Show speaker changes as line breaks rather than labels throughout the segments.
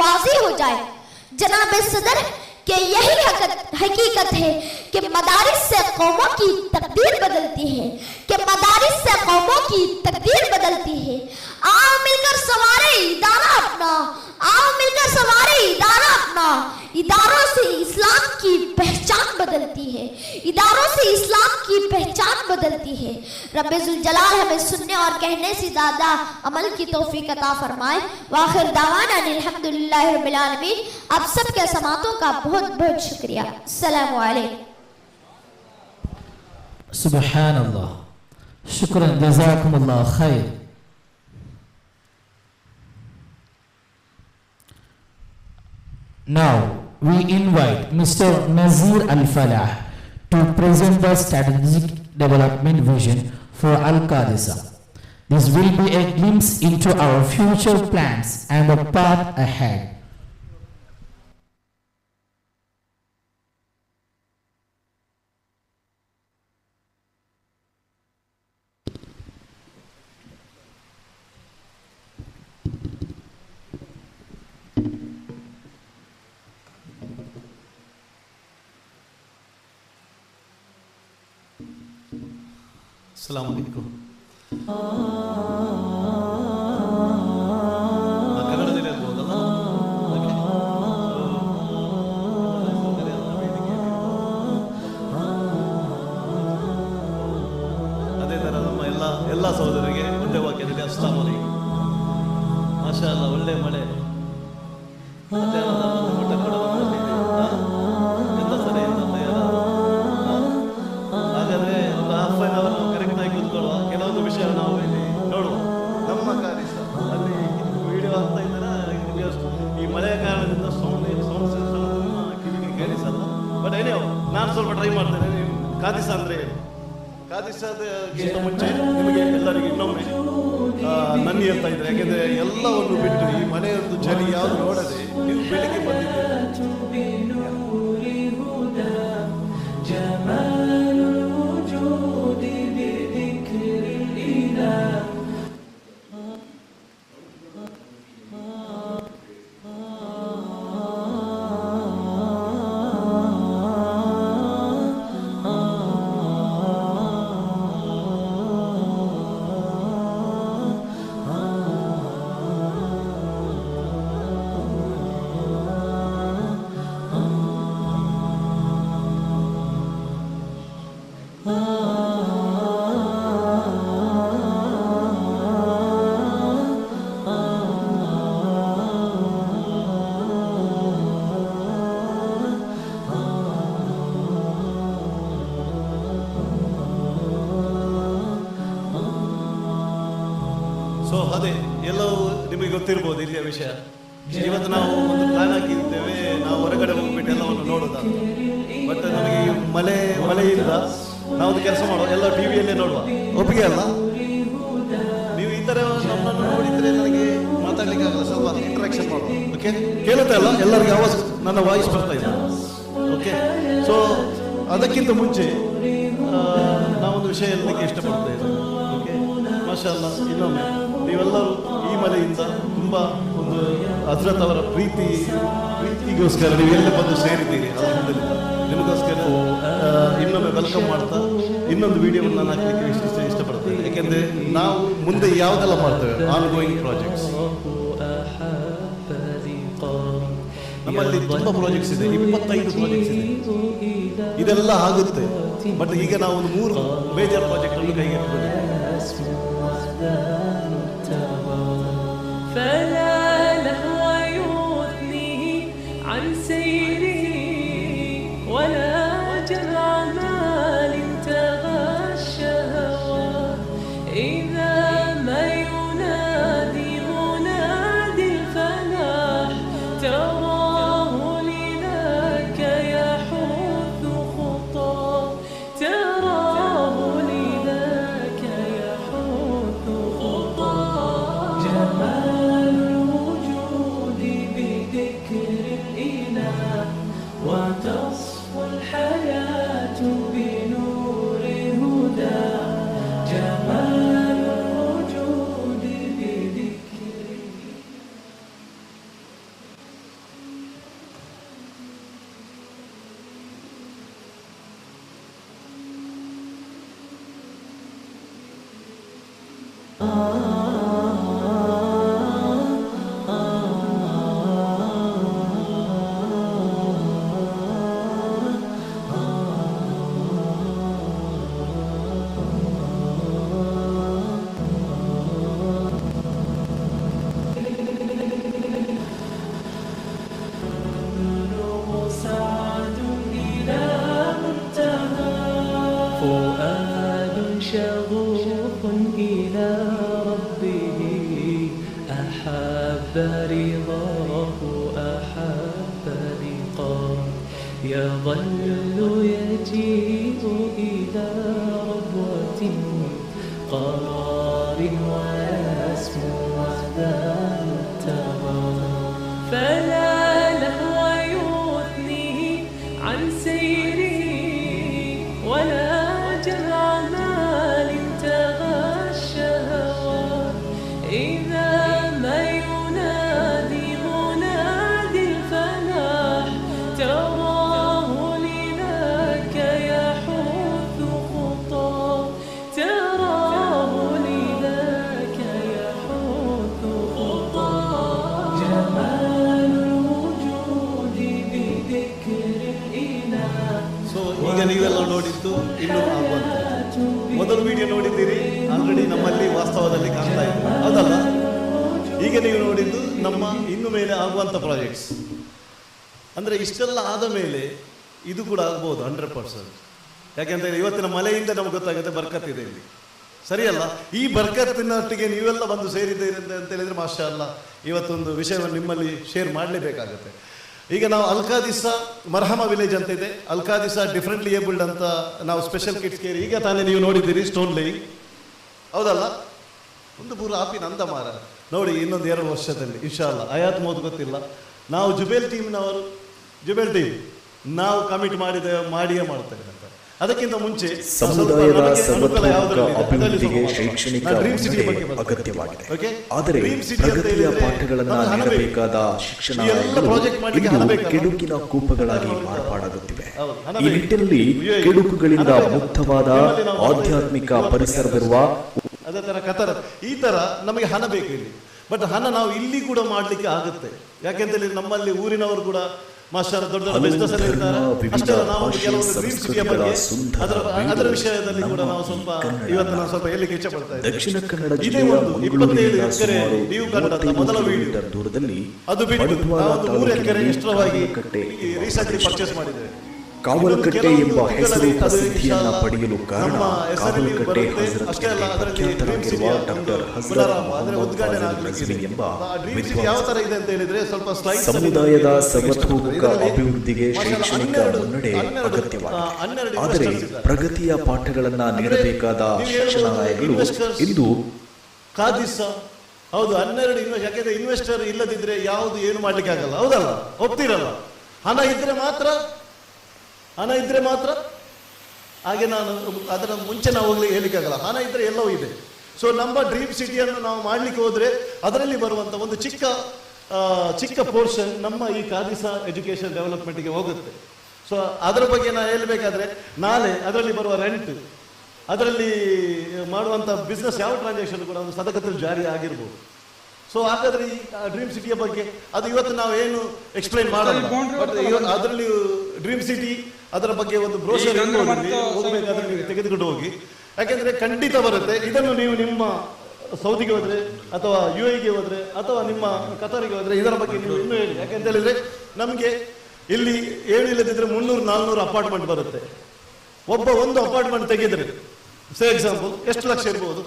वाज़ेह हो जाए। जनाब सदर कि यही हकीकत है कि मदारिस से कौमों की तकदीर बदलती है, कि मदारिस से कौमों की तकदीर बदलती है। आओ मिलकर संवारे इदारा अपना, आओ मिलकर संवारे इदारा अपना। इदारों से इस्लाम की पहचान बदलती है, इदारों से इस्लाम की पहचान बदलती है। रब्बे जुल जलाल हमें सुनने और कहने से ज़्यादा अमल की तौफीक अता फरमाए। वाखिर दावाना अल्हम्दुलिल्लाहि रब्बिल आलमीन। आप सब के समातों का बहुत बहुत शुक्रिया। अस्सलामु अलैकुम।
सुब्हानअल्लाह, शुक्रन, जज़ाकुमुल्लाह खैर। Now we invite Mr. Nazir Al-Falah to present the strategic development vision for Al-Qadisiyah. This will be a glimpse into our future plans and the path ahead.
अस्सलाम वालेकुम। ಕನ್ನಡದಲ್ಲಿ ಹೇಳ್ಬೋದಲ್ಲ? ಅದೇ ಥರ ನಮ್ಮ ಎಲ್ಲ ಸಹೋದರರಿಗೆ ಒಂದೇ ವಾಕ್ಯದಲ್ಲಿ ಅಸ್ಸಲಾಮು ಅಲೈಕುಂ। ಮಾಷಾ ಅಲ್ಲಾ, ಒಳ್ಳೆ ಮಳೆ ಎಂತ ಸರಿ ಹಾಗಾದ್ರೆ ಒಂದು ಹಾಫ್ ಆನ್ ಅವರ್ ಕರೆಕ್ಟ್ ಆಗಿ ಕೂತ್ಕೊಳ್ಳುವ. ಕೆಲವೊಂದು ವಿಷಯ ನಾವು ಇಲ್ಲಿ ನೋಡುವ. ನಮ್ಮ ಕಾರಿಸ ಅಲ್ಲಿ ವಿಡಿಯೋ ಆಗ್ತಾ ಇದ್ದಾರೆ. ಈ ಮಳೆಯ ಕಾರಣದಿಂದ ಸೌಂಡ್ ಕಿವಿಗೆ ಕೇಳಿಸಲ್ಲ. ಬಟ್ ಏನೇ ನಾನು ಸ್ವಲ್ಪ ಟ್ರೈ ಮಾಡ್ತೇನೆ. ಕಾದಿಸ ಅಂದ್ರೆ ಏನು? ಕಾದಿಸದಕ್ಕಿಂತ ಮುಂಚೆ ನಿಮಗೆ ಎಲ್ಲರಿಗೂ ಇನ್ನೊಮ್ಮೆ ನನ್ನ ಹೇಳ್ತಾ ಇದ್ದಾರೆ. ಯಾಕೆಂದ್ರೆ ಎಲ್ಲವನ್ನು ಬಿಟ್ಟು ಈ ಮಳೆಯೊಂದು ಚಳಿ ಯಾವುದು ನೋಡದೆ ನೀವು ಬೆಳಿಗ್ಗೆ ಬಂದಿದ್ದೀರಿ. ಸೊ ಅದೇ ಎಲ್ಲವೂ ನಿಮಗೆ ಗೊತ್ತಿರ್ಬೋದು ಇಲ್ಲಿಯ ವಿಷಯ. ಇವತ್ತು ನಾವು ಒಂದು ಪ್ಲಾನ್ ಹಾಕಿದ್ದೇವೆ, ನಾವು ಹೊರಗಡೆ ಹೋಗ್ಬಿಟ್ಟು ಎಲ್ಲವನ್ನು ನೋಡೋದಂತ. ಬಟ್ ನಮಗೆ ಈ ಮಳೆಯಿಂದ ನಾವು ಒಂದು ಕೆಲಸ ಮಾಡುವ, ಎಲ್ಲ ಟಿವಿಯಲ್ಲೇ ನೋಡುವ. ಒಪ್ಪಿಗೆ ಅಲ್ಲ? ನೀವು ಈ ಥರ ನಮ್ಮನ್ನು ನೋಡಿದರೆ ನನಗೆ ಮಾತಾಡ್ಲಿಕ್ಕೆ ಆಗಲ್ಲ. ಸ್ವಲ್ಪ ಇಂಟ್ರಾಕ್ಷನ್ ಮಾಡುವ. ಓಕೆ, ಕೇಳುತ್ತೆ ಅಲ್ಲ? ಎಲ್ಲರಿಗೂ ಆವಾಜ್, ನನ್ನ ವಾಯ್ಸ್ ಬರ್ತಾ ಇದೆ. ಓಕೆ, ಸೊ ಅದಕ್ಕಿಂತ ಮುಂಚೆ ನಾವೊಂದು ವಿಷಯ ಹೇಳಲಿಕ್ಕೆ ಇಷ್ಟಪಡ್ತಾ ಇದ್ದೇವೆ. ಓಕೆ, ಮಾಷಾ ಅಲ್ಲಾ, ಇನ್ನೊಮ್ಮೆ ನೀವೆಲ್ಲರೂ ಈ ಮಳೆಯಿಂದ ತುಂಬ ಒಂದು ಹಜರತ್ ಅವರ ಪ್ರೀತಿಗೋಸ್ಕರ ನೀವೆಲ್ಲ ಬಂದು ಸೇರಿದ್ದೀರಿ. ಅಲ್ಹಮ್ದುಲಿಲ್ಲಾಹ್, ನಿಮಗೋಸ್ಕರ ಇನ್ನೊಮ್ಮೆ ವೆಲ್ಕಮ್ ಮಾಡ್ತಾ ಇನ್ನೊಂದು ವಿಡಿಯೋವನ್ನು ನಾನು ಹಾಕಲಿಕ್ಕೆ ಇಷ್ಟಪಡ್ತೇನೆ. ಯಾಕೆಂದರೆ ನಾವು ಮುಂದೆ ಯಾವುದೆಲ್ಲ ಮಾಡ್ತೇವೆ, ಆನ್ ಗೋಯಿಂಗ್ ಪ್ರಾಜೆಕ್ಟ್ಸ್. ನಮ್ಮಲ್ಲಿ ತುಂಬ ಪ್ರಾಜೆಕ್ಟ್ಸ್ ಇದೆ, 25 ಪ್ರಾಜೆಕ್ಟ್ಸ್ ಇದೆ. ಇದೆಲ್ಲ ಆಗುತ್ತೆ. ಬಟ್ ಈಗ ನಾವು ಒಂದು 3 ಮೇಜರ್ ಪ್ರಾಜೆಕ್ಟ್ ಅನ್ನು ಕೈಗೆ
فؤاد شغوف إلى ربه أحب رضاه أحب لقاه يظل يجيء إلى ربوة قرار ويسمو ذا منتهى فلا لهو يثنيه عن سيره ولا جمع مال انتهى الشهوات إذا ما ينادي منادي الفلاح تراه لذاك يحث خطاه تراه لذاك يحث خطاه جمال الوجود بذكر الإله
ಸೊ ಈಗ ನೀವೆಲ್ಲ ನೋಡಿದ್ದು ಇನ್ನೂ ಆಗುವಂತ ಮೊದಲು ವಿಡಿಯೋ ನೋಡಿದ್ದೀರಿ, ಆಲ್ರೆಡಿ ನಮ್ಮಲ್ಲಿ ವಾಸ್ತವದಲ್ಲಿ ಕಾಣ್ತಾ ಇದೆ, ಅದಲ್ಲ ಈಗ ನೀವು ನೋಡಿದ್ದು ನಮ್ಮ ಇನ್ನು ಮೇಲೆ ಆಗುವಂಥ ಪ್ರಾಜೆಕ್ಟ್ಸ್. ಅಂದರೆ ಇಷ್ಟೆಲ್ಲ ಆದ ಮೇಲೆ ಇದು ಕೂಡ ಆಗ್ಬೋದು 100%. ಯಾಕೆಂದರೆ ಇವತ್ತಿನ ಮಳೆಯಿಂದ ನಮ್ಗೆ ಗೊತ್ತಾಗುತ್ತೆ ಬರ್ಕತ್ತಿದೆ ಇಲ್ಲಿ, ಸರಿಯಲ್ಲ? ಈ ಬರ್ಕತ್ತಿನೊಟ್ಟಿಗೆ ನೀವೆಲ್ಲ ಬಂದು ಸೇರಿದ್ದೀರಿ ಅಂತ ಹೇಳಿದರೆ ಮಾಷಾ ಅಲ್ಲ, ಇವತ್ತೊಂದು ವಿಷಯವನ್ನು ನಿಮ್ಮಲ್ಲಿ ಶೇರ್ ಮಾಡಲೇಬೇಕಾಗುತ್ತೆ. ಈಗ ನಾವು ಅಲ್ಕಾದಿಸಾ ಮರ್ಹಮ ವಿಲೇಜ್ ಅಂತ ಇದೆ, ಅಲ್ಕಾದಿಸಾ ಡಿಫ್ರೆಂಟ್ಲಿ ಏಬಲ್ಡ್ ಅಂತ ನಾವು ಸ್ಪೆಷಲ್ ಕಿಟ್ಸ್ ಕೇರ್ ಈಗ ತಾನೇ ನೀವು ನೋಡಿದ್ದೀರಿ ಸ್ಟೋನ್ ಲೇಯಿಂಗ್, ಹೌದಲ್ಲ? ಒಂದು ಪೂರ ಆಪಿನ ಅಂದ ಮಾರ ನೋಡಿ. ಇನ್ನೊಂದು 2 ವರ್ಷದಲ್ಲಿ ಇನ್ಶಾಲ್ಲ ಆಯಾತ್ ಮೋದ್ ಗೊತ್ತಿಲ್ಲ, ನಾವು ಜುಬೇಲ್ ಟೀಮ್ ನಾವು ಕಮಿಟ್ ಮಾಡಿಯೇ ಮಾಡ್ತೇವೆ ಅಂತ. ಅದಕ್ಕಿಂತ ಮುಂಚೆ
ಸಮುದಾಯದ ಸರ್ವತೋಮುಖ ಅಭಿವೃದ್ಧಿಗೆ ಶೈಕ್ಷಣಿಕ ಅಗತ್ಯವಾಗಿದೆ. ಆದರೆ ಪ್ರಗತಿಯ ಪಾಠಗಳನ್ನು ನೀಡಬೇಕಾದ ಶಿಕ್ಷಣ ಕೆಡುಕಿನ ಕೂಪಗಳಾಗಿ ಮಾರ್ಪಾಡಾಗುತ್ತಿವೆ. ಈ ನಿಟ್ಟಿನಲ್ಲಿ ಕೆಡುಕುಗಳಿಂದ ಮುಕ್ತವಾದ ಆಧ್ಯಾತ್ಮಿಕ ಪರಿಸರವಿರುವ
ಅದೇ ತರ ಕತರ ಈ ತರ ನಮಗೆ ಹಣ ಬೇಕು ಇಲ್ಲಿ. ಬಟ್ ಹಣ ನಾವು ಇಲ್ಲಿ ಕೂಡ ಮಾಡ್ಲಿಕ್ಕೆ ಆಗುತ್ತೆ. ಯಾಕೆಂತೇಳಿ ನಮ್ಮಲ್ಲಿ ಊರಿನವರು ಕೂಡ ಮಾಸ್ಟರ್ ದೊಡ್ಡ ದೊಡ್ಡ ಬಿಸ್ನೆಸ್ ಅಲ್ಲಿ ಇರ್ತಾರೆ. ಅಷ್ಟೇ ನಾವು ಕೆಲವೊಂದು ಡ್ರೀಮ್ ಸಿಟಿಯ ಬಗ್ಗೆ ಅದರ ವಿಷಯದಲ್ಲಿ ಕೂಡ ನಾವು ಸ್ವಲ್ಪ ಇವತ್ತು ನಾವು ಸ್ವಲ್ಪ ಹೇಳಿಕ್ಕೆ ಇಚ್ಛೆ ಪಡ್ತಾ ಇದ್ದೇವೆ.
ದಕ್ಷಿಣ ಕನ್ನಡ
ಇದೇ ಒಂದು 27 ಎಕರೆ ನೀವು ಕಂಡ ಮೊದಲ ವಿಡಿಯೋ
ದೂರದಲ್ಲಿ
ಅದು ಬಿಟ್ಟು ನಾವು 3 ಎಕರೆ ಎಕ್ಸ್ಟ್ರಾವಾಗಿ ರೀಸೆಂಟ್ಲಿ ಪರ್ಚೇಸ್ ಮಾಡಿದ್ದೇವೆ.
ಕಾವಲಕಟ್ಟೆ ಎಂಬ ಹೆಸರು ಪ್ರಸಿದ್ಧಿಯನ್ನ ಪಡೆಯಲು ಕಾರಣ ಕಾವಲಕಟ್ಟೆ ಹಜರತ್ ಪ್ರಖ್ಯಾತರಾಗಿರುವ ಡಾಕ್ಟರ್ ಹಜರತ್ ಎಂಬ ಸಮುದಾಯದ ಸರ್ವತೋಮುಖ ಅಭಿವೃದ್ಧಿಗೆ ಶೈಕ್ಷಣಿಕ ಮುನ್ನಡೆ ಅಗತ್ಯವಾಗಿದೆ. ಆದರೆ ಪ್ರಗತಿಯ ಪಾಠಗಳನ್ನ ನೀಡಬೇಕಾದ ಶಿಕ್ಷಣಾಲಯಗಳು ಇಂದು
ಕಾದಿಸಾ ಹೌದು 12 ಯಾಕೆಂದ್ರೆ ಇನ್ವೆಸ್ಟರ್ ಇಲ್ಲದಿದ್ರೆ ಯಾವುದು ಏನು ಮಾಡ್ಲಿಕ್ಕೆ ಆಗಲ್ಲ, ಹೌದಲ್ಲ? ಒಪ್ತಿರಲ್ಲ. ಹಣ ಇದ್ರೆ ಮಾತ್ರ ಹಾಗೆ ನಾನು ಅದರ ಮುಂಚೆ ನಾವು ಹೋಗ್ಲಿಕ್ಕೆ ಹೇಳಿಕ್ಕಾಗಲ್ಲ. ಹಣ ಇದ್ರೆ ಎಲ್ಲವೂ ಇದೆ. ಸೊ ನಮ್ಮ ಡ್ರೀಮ್ ಸಿಟಿಯನ್ನು ನಾವು ಮಾಡ್ಲಿಕ್ಕೆ ಹೋದ್ರೆ ಅದರಲ್ಲಿ ಬರುವಂತ ಒಂದು ಚಿಕ್ಕ ಪೋರ್ಷನ್ ನಮ್ಮ ಈ ಕಾದಿಸಾ ಎಜುಕೇಶನ್ ಡೆವಲಪ್ಮೆಂಟ್ಗೆ ಹೋಗುತ್ತೆ. ಸೊ ಅದರ ಬಗ್ಗೆ ನಾನು ಹೇಳಬೇಕಾದ್ರೆ ನಾಳೆ ಅದರಲ್ಲಿ ಬರುವ ರೆಂಟ್, ಅದರಲ್ಲಿ ಮಾಡುವಂತ ಬಿಸ್ನೆಸ್ ಯಾವ ಟ್ರಾನ್ಸಾಕ್ಷನ್ ಕೂಡ ಒಂದು ಸದಕದಲ್ಲಿ ಜಾರಿ ಆಗಿರ್ಬೋದು. ಸೊ ಹಾಗಾದ್ರೆ ಈ ಡ್ರೀಮ್ ಸಿಟಿಯ ಬಗ್ಗೆ ಅದು ಇವತ್ತು ನಾವು ಏನು ಎಕ್ಸ್ಪ್ಲೈನ್ ಮಾಡಲ್ಲ. ಬಟ್ ಅದರಲ್ಲಿ ಡ್ರೀಮ್ ಸಿಟಿ ಅದರ ಬಗ್ಗೆ ಒಂದು ಬ್ರೋಷರ್ ಹೋಗಬೇಕಾದ್ರೆ ನೀವು ತೆಗೆದುಕೊಂಡು ಹೋಗಿ, ಯಾಕೆಂದ್ರೆ ಖಂಡಿತ ಬರುತ್ತೆ. ಇದನ್ನು ನೀವು ನಿಮ್ಮ ಸೌದಿಗೆ ಹೋದ್ರೆ ಅಥವಾ UAE ಹೋದ್ರೆ ಅಥವಾ ನಿಮ್ಮ ಕತಾರಿಗೆ ಹೋದ್ರೆ ಇದರ ಬಗ್ಗೆ ನೀವು ಇನ್ನೂ ಹೇಳಿ. ಯಾಕೆಂತ ಹೇಳಿದ್ರೆ ನಮಗೆ ಇಲ್ಲಿ 7 ಇಲ್ಲದಿದ್ರೆ 300-400 ಅಪಾರ್ಟ್ಮೆಂಟ್ ಬರುತ್ತೆ. ಒಂದು ಅಪಾರ್ಟ್ಮೆಂಟ್ ತೆಗೆದ್ರೆ ಸೇ ಎಕ್ಸಾಂಪಲ್ ಎಷ್ಟು ಲಕ್ಷ ಇರ್ಬೋದು?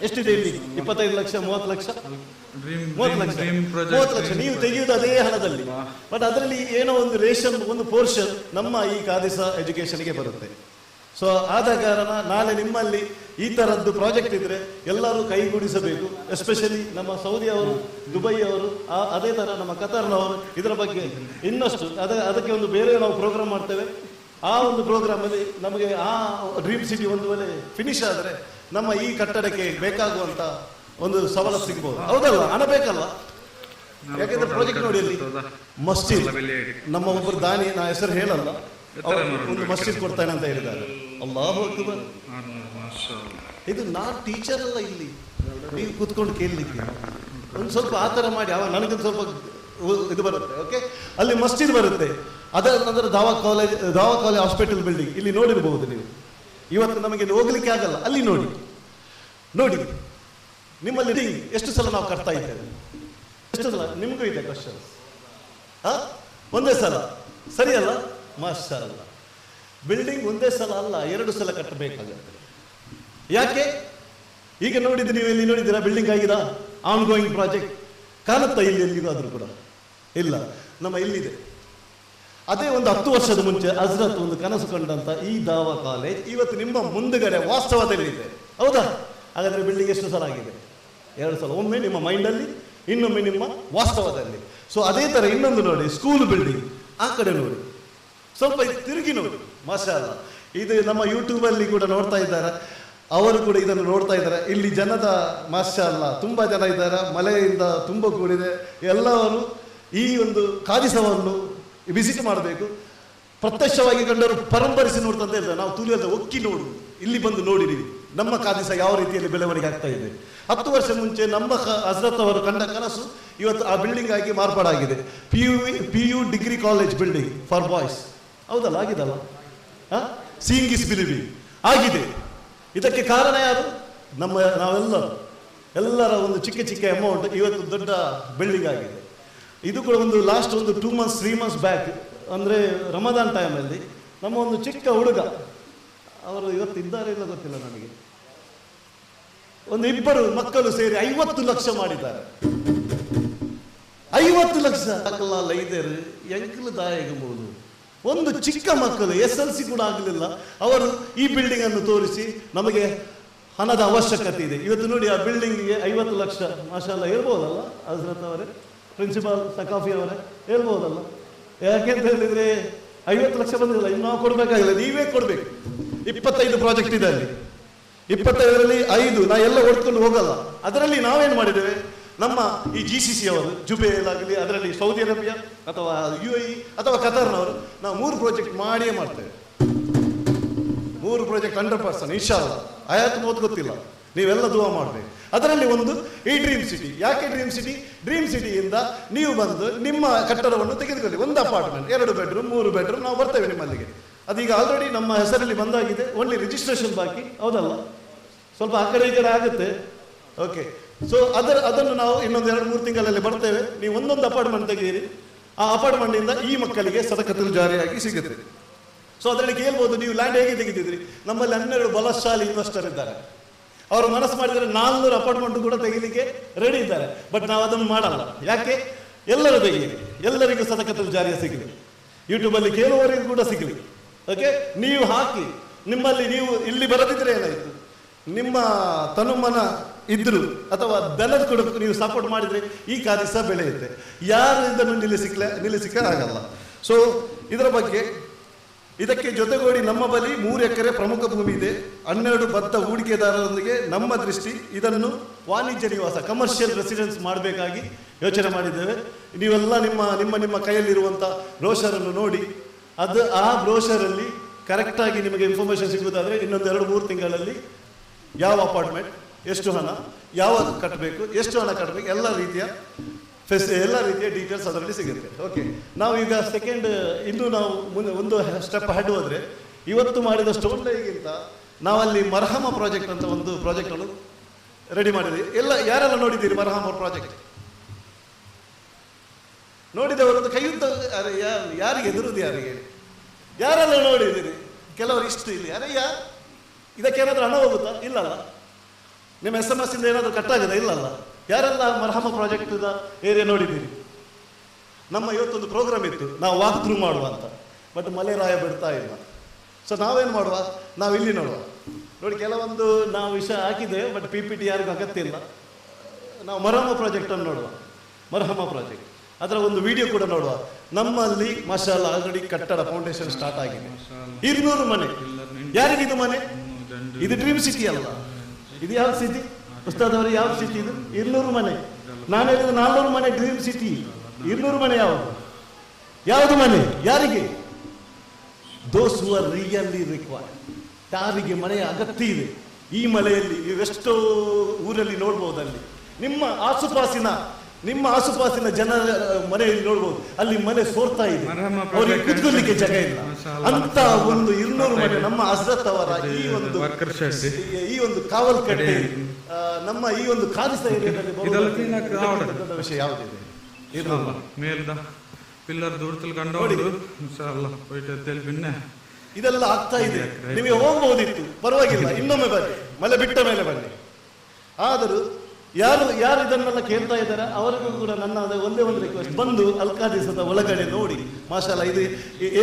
ಎಷ್ಟಿದೆ ಇಲ್ಲಿ? 25 ಲಕ್ಷ, 30 ಲಕ್ಷ, 30 ಲಕ್ಷ ನೀವು ತೆಗೆಯುವುದು ಅದೇ ಹಣದಲ್ಲಿ. ಬಟ್ ಅದರಲ್ಲಿ ಏನೋ ಒಂದು ರೇಷನ್, ಒಂದು ಪೋರ್ಷನ್ ನಮ್ಮ ಈ ಕಾದಿಸಾ ಎಜುಕೇಶನ್ಗೆ ಬರುತ್ತೆ. ಸೊ ಆದ ಕಾರಣ ನಾಳೆ ನಿಮ್ಮಲ್ಲಿ ಈ ತರದ್ದು ಪ್ರಾಜೆಕ್ಟ್ ಇದ್ರೆ ಎಲ್ಲರೂ ಕೈಗೂಡಿಸಬೇಕು. ಎಸ್ಪೆಷಲಿ ನಮ್ಮ ಸೌದಿ ಅವರು, ದುಬೈ ಅವರು, ಅದೇ ತರ ನಮ್ಮ ಕತಾರ್ನವರು ಇದರ ಬಗ್ಗೆ ಇನ್ನಷ್ಟು ಅದಕ್ಕೆ ಒಂದು ಬೇರೆ ನಾವು ಪ್ರೋಗ್ರಾಮ್ ಮಾಡ್ತೇವೆ. ಆ ಒಂದು ಪ್ರೋಗ್ರಾಮ್ ಅಲ್ಲಿ ನಮಗೆ ಆ ಡ್ರೀಮ್ ಸಿಟಿ ಒಂದು ವೇಳೆ ಫಿನಿಶ್ ಆದರೆ ನಮ್ಮ ಈ ಕಟ್ಟಡಕ್ಕೆ ಬೇಕಾಗುವಂತ ಒಂದು ಸವಲತ್ತು ಸಿಗಬಹುದು, ಹೌದಲ್ಲ? ಹಣ ಬೇಕಲ್ಲ? ಯಾಕೆಂದ್ರೆ ಪ್ರಾಜೆಕ್ಟ್ ನೋಡಿ ಅಲ್ಲಿ ಮಸ್ಜಿದ್, ನಮ್ಮ ಒಬ್ಬರು ದಾನಿ, ನಾ ಹೆಸರು ಹೇಳಲ್ಲ, ಒಂದು ಮಸ್ಜಿದ್ ಕೊಡ್ತಾನೆ ಅಂತ ಹೇಳಿದ್ದಾರೆ. ಅಲ್ಲಾಹು ಅಕ್ಬರ್. ಇದು ನಾ ಟೀಚರ್ ಅಲ್ಲ, ಇಲ್ಲಿ ನೀವು ಕೂತ್ಕೊಂಡು ಕೇಳಲಿಕ್ಕೆ ಒಂದು ಸ್ವಲ್ಪ ಆ ಥರ ಮಾಡಿ ಅವ ನನಗೊಂದು ಸ್ವಲ್ಪ ಇದು ಬರುತ್ತೆ. ಓಕೆ, ಅಲ್ಲಿ ಮಸ್ಜಿದ್ ಬರುತ್ತೆ. ಅದರ ನಂತರ ದಾವಾ ಕಾಲೇಜ್ ಹಾಸ್ಪಿಟಲ್ ಬಿಲ್ಡಿಂಗ್ ಇಲ್ಲಿ ನೋಡಿರ್ಬಹುದು ನೀವು. ಇವತ್ತು ನಮಗೆ ಹೋಗ್ಲಿಕ್ಕೆ ಆಗಲ್ಲ, ಅಲ್ಲಿ ನೋಡಿ ನಿಮ್ಮಲ್ಲಿ ಎಷ್ಟು ಸಲ ನಾವು ಕಟ್ತಾ ಇದ್ದೇವೆ, ಎಷ್ಟು ಸಲ ನಿಮಗೂ ಇದೆ ಕ್ವಶನ್. ಒಂದೇ ಸಲ ಸರಿಯಲ್ಲ? ಮಾಷಾ ಅಲ್ಲ, ಬಿಲ್ಡಿಂಗ್ ಒಂದೇ ಸಲ ಅಲ್ಲ 2 ಸಲ ಕಟ್ಟಬೇಕಾಗುತ್ತೆ. ಯಾಕೆ? ಈಗ ನೋಡಿದ್ರೆ ನೀವು ಎಲ್ಲಿ ನೋಡಿದ್ದೀರಾ ಬಿಲ್ಡಿಂಗ್ ಆಗಿದಾ? ಆನ್ ಗೋಯಿಂಗ್ ಪ್ರಾಜೆಕ್ಟ್ ಕಾಣುತ್ತಾ ಇಲ್ಲಿ ಎಲ್ಲಿಗಾದ್ರೂ ಕೂಡ? ಇಲ್ಲ. ನಮ್ಮ ಇಲ್ಲಿದೆ. ಅದೇ ಒಂದು 10 ವರ್ಷದ ಮುಂಚೆ ಹಜರತ್ ಒಂದು ಕನಸು ಕಂಡಂತ ಈ ದಾವಾ ಕಾಲೇಜ್ ಇವತ್ತು ನಿಮ್ಮ ಮುಂದುಗಡೆ ವಾಸ್ತವದಲ್ಲಿದೆ. ಹೌದಾ? ಹಾಗಾದ್ರೆ ಬಿಲ್ಡಿಂಗ್ ಎಷ್ಟು ಸಲ ಆಗಿದೆ? 2 ಸಲ. ಒಮ್ಮೆ ನಿಮ್ಮ ಮೈಂಡಲ್ಲಿ, ಇನ್ನೊಮ್ಮೆ ನಿಮ್ಮ ವಾಸ್ತವದಲ್ಲಿ. ಸೊ ಅದೇ ತರ ಇನ್ನೊಂದು ನೋಡಿ, ಸ್ಕೂಲ್ ಬಿಲ್ಡಿಂಗ್ ಆ ಕಡೆ ನೋಡಿ, ಸ್ವಲ್ಪ ತಿರುಗಿ ನೋಡಿ. ಮಾಷಾ ಅಲ್ಲ, ಇದು ನಮ್ಮ ಯೂಟ್ಯೂಬಲ್ಲಿ ಕೂಡ ನೋಡ್ತಾ ಇದ್ದಾರೆ, ಅವರು ಕೂಡ ಇದನ್ನು ನೋಡ್ತಾ ಇದ್ದಾರೆ. ಇಲ್ಲಿ ಜನದ ಮಾಷಾ ಅಲ್ಲ ತುಂಬಾ ಜನ ಇದ್ದಾರೆ, ಮಳೆಯಿಂದ ತುಂಬ ಕೂಡಿದೆ. ಎಲ್ಲವರು ಈ ಒಂದು ಕಾದಿಸವನ್ನು ವಿಸಿಟ್ ಮಾಡಬೇಕು. ಪ್ರತ್ಯಕ್ಷವಾಗಿ ಕಂಡವರು ಪರಂಪರಿಸಿ ನೋಡ್ತಂತ ಹೇಳ್ತಾರೆ. ನಾವು ತುಳಿಯದ ಒಕ್ಕಿ ನೋಡು, ಇಲ್ಲಿ ಬಂದು ನೋಡಿರಿ ನಮ್ಮ ಕಾದಿಸ ಯಾವ ರೀತಿಯಲ್ಲಿ ಬೆಳವಣಿಗೆ ಆಗ್ತಾ ಇದೆ. 10 ವರ್ಷ ಮುಂಚೆ ನಮ್ಮ ಹಜರತ್ ಅವರು ಕಂಡ ಕನಸು ಇವತ್ತು ಆ ಬಿಲ್ಡಿಂಗ್ ಆಗಿ ಮಾರ್ಪಾಡಾಗಿದೆ. PU degree college building for boys. ಹೌದಲ್ಲ? ಆಗಿದಲ್ಲ? ಸೀಯಿಂಗ್ ಇಸ್ ಬಿಲೀವಿಂಗ್ ಆಗಿದೆ. ಇದಕ್ಕೆ ಕಾರಣ ಯಾರು? ನಾವೆಲ್ಲರ ಒಂದು ಚಿಕ್ಕ ಅಮೌಂಟ್ ಇವತ್ತು ದೊಡ್ಡ ಬಿಲ್ಡಿಂಗ್ ಆಗಿದೆ. ಇದು ಕೂಡ ಒಂದು ಲಾಸ್ಟ್ ಒಂದು 2 months 3 months ಬ್ಯಾಕ್, ಅಂದರೆ ರಮದಾನ್ ಟೈಮಲ್ಲಿ ನಮ್ಮ ಒಂದು ಚಿಕ್ಕ ಹುಡುಗ, ಅವರು ಇವತ್ತು ಇದ್ದಾರೆ ಇಲ್ಲ ಗೊತ್ತಿಲ್ಲ ನನಗೆ, ಒಂದು 2 ಮಕ್ಕಳು ಸೇರಿ 50 ಲಕ್ಷ ಮಾಡಿದ್ದಾರೆ. 50 ಲಕ್ಷ ಲೈದರು ಎಂಕಲು ದಾಯಗಬಹುದು. ಒಂದು ಚಿಕ್ಕ ಮಕ್ಕಳು SLC ಕೂಡ ಆಗಲಿಲ್ಲ, ಅವರು ಈ ಬಿಲ್ಡಿಂಗ್ ಅನ್ನು ತೋರಿಸಿ ನಮಗೆ ಹಣದ ಅವಶ್ಯಕತೆ ಇದೆ. ಇವತ್ತು ನೋಡಿ ಆ ಬಿಲ್ಡಿಂಗ್ಗೆ 50 ಲಕ್ಷ. ಮಾಷಾಲ್ಲ, ಹೇಳ್ಬೋದಲ್ಲ ಹಜರತ್ ಅವರೇ, ಪ್ರಿನ್ಸಿಪಾಲ್ ಸಕಾಫಿ ಅವರೇ, ಹೇಳ್ಬೋದಲ್ಲ? ಯಾಕೆಂತ ಹೇಳಿದ್ರೆ 50 ಲಕ್ಷ ಬಂದಿಲ್ಲ, ಇನ್ನು ನಾವು ಕೊಡ್ಬೇಕಾಗಿಲ್ಲ, ನೀವೇ ಕೊಡ್ಬೇಕು. 25 ಪ್ರಾಜೆಕ್ಟ್ ಇದೆ ಅಲ್ಲಿ. 25ರಲ್ಲಿ 5 ನಾ ಎಲ್ಲ ಓಡ್ಕೊಂಡು ಹೋಗಲ್ಲ. ಅದರಲ್ಲಿ ನಾವೇನು ಮಾಡಿದ್ದೇವೆ, ನಮ್ಮ ಈ GCC ಅವರು ಜುಬೇಲ್ ಆಗಲಿ, ಅದರಲ್ಲಿ ಸೌದಿ ಅರೇಬಿಯಾ ಅಥವಾ UAE ಅಥವಾ ಕತಾರ್ನವರು, ನಾವು 3 ಪ್ರಾಜೆಕ್ಟ್ ಮಾಡಿಯೇ ಮಾಡ್ತೇವೆ. 3 ಪ್ರಾಜೆಕ್ಟ್ 100% ಇನ್ಶಾಅಲ್ಲಾ. ಆಯಾತ್ ಮೋದ್ ಗೊತ್ತಿಲ್ಲ, ನೀವೆಲ್ಲ ದುವಾ ಮಾಡಬೇಕು. ಅದರಲ್ಲಿ ಒಂದು ಈ ಡ್ರೀಮ್ ಸಿಟಿ. ಯಾಕೆ ಡ್ರೀಮ್ ಸಿಟಿ? ಡ್ರೀಮ್ ಸಿಟಿಯಿಂದ ನೀವು ಬಂದು ನಿಮ್ಮ ಕಟ್ಟಡವನ್ನು ತೆಗೆದುಕೊಳ್ಳಿ. 1 ಅಪಾರ್ಟ್ಮೆಂಟ್, 2 ಬೆಡ್ರೂಮ್, 3 ಬೆಡ್ರೂಮ್, ನಾವು ಬರ್ತೇವೆ ನಿಮ್ಮಲ್ಲಿಗೆ. ಅದೀಗ ಆಲ್ರೆಡಿ ನಮ್ಮ ಹೆಸರಲ್ಲಿ ಬಂದಾಗಿದೆ, ಓನ್ಲಿ ರಿಜಿಸ್ಟ್ರೇಷನ್ ಬಾಕಿ. ಹೌದಲ್ಲ? ಸ್ವಲ್ಪ ಆ ಕಡೆ ಈ ಕಡೆ ಆಗುತ್ತೆ. ಓಕೆ, ಸೊ ಅದನ್ನು ನಾವು ಇನ್ನೊಂದು 2-3 ತಿಂಗಳಲ್ಲಿ ಬರ್ತೇವೆ. ನೀವು ಒಂದೊಂದು ಅಪಾರ್ಟ್ಮೆಂಟ್ ತೆಗೆಯಿರಿ. ಆ ಅಪಾರ್ಟ್ಮೆಂಟಿಂದ ಈ ಮಕ್ಕಳಿಗೆ ಸದಕತುಲ್ ಜಾರಿಯಾಗಿ ಸಿಗುತ್ತೆ. ಸೊ ಅದರಲ್ಲಿ ಕೇಳ್ಬೋದು, ನೀವು ಲ್ಯಾಂಡ್ ಹೇಗೆ ತೆಗೆದಿದ್ರಿ? ನಮ್ಮಲ್ಲಿ 12 ಬಲಶಾಲಿ ಇನ್ವೆಸ್ಟರ್ ಇದ್ದಾರೆ. ಅವರು ಮನಸ್ಸು ಮಾಡಿದರೆ 400 ಅಪಾರ್ಟ್ಮೆಂಟ್ ಕೂಡ ತೆಗಿಲಿಕ್ಕೆ ರೆಡಿ ಇದ್ದಾರೆ. ಬಟ್ ನಾವು ಅದನ್ನು ಮಾಡಲ್ಲ. ಯಾಕೆ? ಎಲ್ಲರೂ ತೆಗೀರಿ, ಎಲ್ಲರಿಗೂ ಸದಕತುಲ್ ಜಾರಿಯ ಸಿಗಲಿ, ಯೂಟ್ಯೂಬಲ್ಲಿ ಕೇಳುವವರಿಗೂ ಕೂಡ ಸಿಗಲಿ. ಓಕೆ, ನೀವು ಹಾಕಿ. ನಿಮ್ಮಲ್ಲಿ ನೀವು ಇಲ್ಲಿ ಬರದಿದ್ರೆ ಏನಾಯಿತು, ನಿಮ್ಮ ತನುಮನ ಇದ್ರು ಅಥವಾ ದನದ ಕೂಡ ನೀವು ಸಪೋರ್ಟ್ ಮಾಡಿದರೆ ಈ ಕಾದಿಸ ಬೆಳೆಯುತ್ತೆ. ಯಾರು ಇದನ್ನು ನಿಲ್ಲಿಸಿಕ್ಕೆ ಆಗಲ್ಲ. ಸೊ ಇದರ ಬಗ್ಗೆ ಇದಕ್ಕೆ ಜೊತೆಗೂಡಿ ನಮ್ಮ ಬಳಿ 3 ಎಕರೆ ಪ್ರಮುಖ ಭೂಮಿ ಇದೆ. 12 ಬದ್ಧ ಹೂಡಿಕೆದಾರರೊಂದಿಗೆ ನಮ್ಮ ದೃಷ್ಟಿ ಇದನ್ನು ವಾಣಿಜ್ಯ ನಿವಾಸ, ಕಮರ್ಷಿಯಲ್ ರೆಸಿಡೆನ್ಸ್ ಮಾಡಬೇಕಾಗಿ ಯೋಚನೆ ಮಾಡಿದ್ದೇವೆ. ನೀವೆಲ್ಲ ನಿಮ್ಮ ಕೈಯಲ್ಲಿರುವಂಥ ಬ್ರೋಷರನ್ನು ನೋಡಿ, ಆ ಬ್ರೋಷರಲ್ಲಿ ಕರೆಕ್ಟಾಗಿ ನಿಮಗೆ ಇನ್ಫಾರ್ಮೇಷನ್ ಸಿಗುವುದಾದರೆ ಇನ್ನೊಂದು 2-3 ತಿಂಗಳಲ್ಲಿ ಯಾವ ಅಪಾರ್ಟ್ಮೆಂಟ್, ಎಷ್ಟು ಹಣ, ಯಾವಾಗ ಕಟ್ಟಬೇಕು, ಎಷ್ಟು ಹಣ ಕಟ್ಟಬೇಕು, ಎಲ್ಲ ರೀತಿಯ ಡೀಟೇಲ್ಸ್ ಅದರಲ್ಲಿ ಸಿಗುತ್ತೆ. ಓಕೆ, ನಾವು ಈಗ ಇನ್ನೂ ನಾವು ಮುಂದೆ ಒಂದು ಸ್ಟೆಪ್ ಹೆಡ್ ಹೋದರೆ, ಇವತ್ತು ಮಾಡಿದ ಸ್ಟೋನ್ ಲೈಗಿಂತ ನಾವಲ್ಲಿ ಮರ್ಹಮ ಪ್ರಾಜೆಕ್ಟ್ ಅಂತ ಒಂದು ಪ್ರಾಜೆಕ್ಟನ್ನು ರೆಡಿ ಮಾಡಿದ್ವಿ. ಯಾರೆಲ್ಲ ನೋಡಿದ್ದೀರಿ ಮರ್ಹಮ ಪ್ರಾಜೆಕ್ಟ್? ನೋಡಿದವರದ್ದು ಕೈಯುತ್ತ ಯಾರಿಗೆ ಎದುರುದು ಯಾರಿಗೆ? ಯಾರೆಲ್ಲ ನೋಡಿದ್ದೀರಿ? ಕೆಲವರು ಇಷ್ಟು ಇಲ್ಲಿ ಇದಕ್ಕೇನಾದ್ರೂ ಹಣ ಹೋಗುತ್ತಾ? ಇಲ್ಲಲ್ಲ. ನಿಮ್ಮ SMS ಇಂದ ಏನಾದರೂ ಕಟ್ಟಾಗಿದೆ? ಇಲ್ಲಲ್ಲ. ಯಾರೆಲ್ಲ ಮರ್ಹಮ ಪ್ರಾಜೆಕ್ಟ್ ಏರಿಯಾ ನೋಡಿದ್ದೀರಿ? ನಮ್ಮ ಇವತ್ತೊಂದು ಪ್ರೋಗ್ರಾಮ್ ಇತ್ತು, ನಾವು ವಾಕ್ ಥ್ರೂ ಮಾಡುವ ಅಂತ. ಬಟ್ ಮಳೆ ರಾಯ ಬಿಡ್ತಾ ಇಲ್ಲ. ಸೊ ನಾವೇನು ಮಾಡುವ, ನಾವು ಇಲ್ಲಿ ನೋಡುವ. ನೋಡಿ, ಕೆಲವೊಂದು ನಾವು ವಿಷಯ ಹಾಕಿದ್ದೇವೆ, ಬಟ್ PPT ಯಾರಿಗೂ ಅಗತ್ಯ ಇಲ್ಲ. ನಾವು ಮರ್ಹಮ ಪ್ರಾಜೆಕ್ಟನ್ನು ನೋಡುವ. ಮರ್ಹಮ ಪ್ರಾಜೆಕ್ಟ್ ಅದರ ಒಂದು ವಿಡಿಯೋ ಕೂಡ ನೋಡುವ. ನಮ್ಮಲ್ಲಿ ಮಾಷಾಅಲ್ಲಾ ಆಲ್ರೆಡಿ ಕಟ್ಟಡ ಫೌಂಡೇಶನ್ ಸ್ಟಾರ್ಟ್ ಆಗಿದೆ. 200 ಮನೆ. ಯಾರಿಗಿದು ಮನೆ? ಇದು ಡ್ರೀಮ್ ಸಿಟಿ ಅಲ್ಲ. ಇದು ಯಾವ ಸಿಟಿ ಉಸ್ತಾದ್ ಅವರು? ಯಾವ ಸಿಟಿ ಇದು? 200 ಮನೆ. ನಾನು ಹೇಳಿದ 400 ಮನೆ ಡ್ರೀಮ್ ಸಿಟಿ. 200 ಮನೆ ಯಾವುದು ಮನೆ? ಯಾರಿಗೆ? ದೋಸ್ ಹೂ ಆರ್ ರಿಯಲಿ ರಿಕ್ವೈರ್ಡ್. ಯಾರಿಗೆ ಮನೆಯ ಅಗತ್ಯ ಇದೆ, ಈ ಮಳೆಯಲ್ಲಿ ಎಷ್ಟೋ ಊರಲ್ಲಿ ನೋಡ್ಬೋದಲ್ಲಿ ನಿಮ್ಮ ಆಸುಪಾಸಿನ ಜನರ ಮನೆಯಲ್ಲಿ ನೋಡ್ಬೋದು, ಅಲ್ಲಿ ಮನೆ ಸೋರ್ತಾ ಇದೆ, ಅವರಿಗೆ ಕುತ್ಕೊಳ್ಳಿಕ್ಕೆ ಜಾಗ ಇಲ್ಲ. ಅಂತ ಒಂದು 200 ಮನೆ ನಮ್ಮ ಹಜರತ್ ಅವರ ಈ ಒಂದು ಕಾವಲ್ ಕಟ್ಟೆ, ನಮ್ಮ ಈ ಒಂದು ಖಾದಿಸ ಏರಿಯಾದಲ್ಲಿ ದೊಡ್ಡ ವಿಷಯ ಯಾವುದಿದೆ? ಇದೆಲ್ಲ ಆಗ್ತಾ ಇದೆ. ನಿಮಗೆ ಹೋಗ್ಬೋದಿತ್ತು, ಪರವಾಗಿಲ್ಲ, ಇನ್ನೊಮ್ಮೆ ಬನ್ನಿ, ಮಳೆ ಬಿಟ್ಟ ಮೇಲೆ ಬನ್ನಿ. ಆದರೂ ಯಾರು ಇದನ್ನೆಲ್ಲ ಕೇಳ್ತಾ ಇದ್ದಾರೆ ಅವರಿಗೂ ಕೂಡ ನನ್ನ ಒಂದೇ ಒಂದು ರಿಕ್ವೆಸ್ಟ್, ಬಂದು ಅಲ್ಕಾದಿಸದ ಒಳಗಡೆ ನೋಡಿ. ಮಾಷಾಲ್ಲ, ಇದು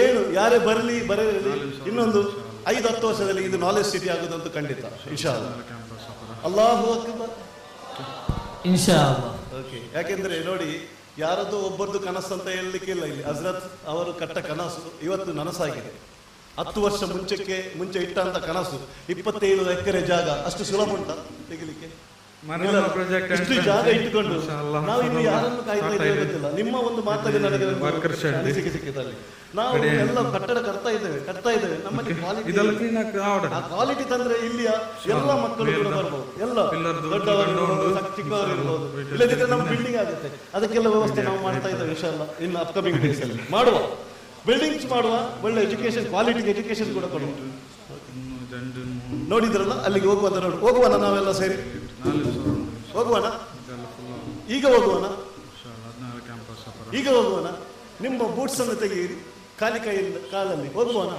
ಏನು ಯಾರೇ ಬರಲಿ ಇನ್ನೊಂದು 5-10 ವರ್ಷದಲ್ಲಿ ಇದು ನಾಲೆಜ್ ಸಿಟಿ ಆಗುದಂತ ಖಂಡಿತ, ಇನ್ಶಾ ಅಲ್ಲಾಹ್. ಅಲ್ಲಾಹು ಅಕ್ಬರ್,
ಇನ್ಶಾ ಅಲ್ಲಾಹ್.
ಓಕೆ, ಯಾಕೆಂದ್ರೆ ನೋಡಿ, ಯಾರದ್ದು ಒಬ್ಬರದ್ದು ಕನಸು ಅಂತ ಹೇಳಲಿಕ್ಕಿಲ್ಲ. ಇಲ್ಲಿ ಹಜರತ್ ಅವರು ಕಟ್ಟ ಕನಸು ಇವತ್ತು ನನಸಾಗಿದೆ. 10 ವರ್ಷ ಮುಂಚೆ ಇಟ್ಟಂತ ಕನಸು 27 ಎಕರೆ ಜಾಗ, ಅಷ್ಟು ಸುಲಭ ಉಂಟಾ ತೆಗಿಲಿಕ್ಕೆ? ಇಷ್ಟು ಜಾಗ ಇಟ್ಟುಕೊಂಡು ನಾವು ಇನ್ನು ಯಾರನ್ನು ಕಾಯ್ತಾ ಇದ್ದೇವೆ ಗೊತ್ತಿಲ್ಲ. ನಿಮ್ಮ ಒಂದು ಮಾತಲ್ಲಿ ನನಗೆ ಅನಿಸಿಕೆ ಸಿಕ್ಕಿದಲ್ಲಿ ನಾವು ಎಲ್ಲ ಕಟ್ಟಡ ಕಟ್ತಾ ಇದ್ದೇವೆ. ನಮಗೆ ಕ್ವಾಲಿಟಿ ತಂದ್ರೆ ಇಲ್ಲಿಯ ಎಲ್ಲ ಮಕ್ಕಳು ಕೂಡ ಬರ್ಬೋದು, ಎಲ್ಲ ದೊಡ್ಡವರು ಚಿಕ್ಕವರು ಇರ್ಬೋದು. ಇಲ್ಲದಿದ್ರೆ ನಮ್ಮ ಬಿಲ್ಡಿಂಗ್ ಆಗುತ್ತೆ. ಅದಕ್ಕೆಲ್ಲ ವ್ಯವಸ್ಥೆ ನಾವು ಮಾಡ್ತಾ ಇದ್ದೇವೆ. ಇನ್ಶಾ ಅಲ್ಲಾಹ್ ಇನ್ನು ಅಪ್ಕಮಿಂಗ್ ಡೇಸ್ ಅಲ್ಲಿ ಮಾಡುವ, ಬಿಲ್ಡಿಂಗ್ಸ್ ಮಾಡುವ, ಒಳ್ಳೆ ಎಜುಕೇಶನ್, ಕ್ವಾಲಿಟಿ ಎಜುಕೇಶನ್ ಕೂಡ ಕೊಡುವ. ನೋಡಿದ್ರಲ್ಲ, ಅಲ್ಲಿಗೆ ಹೋಗುವನ ನಾವೆಲ್ಲ ಸೇರಿ ಹೋಗುವನ. ಈಗ ಹೋಗುವನ. ನಿಮ್ಮ ಬೂಟ್ಸ್ ಅನ್ನು ತೆಗೆಯಿರಿ, ಖಾಲಿ ಕಾಲಲ್ಲಿ ಹೋಗುವನ.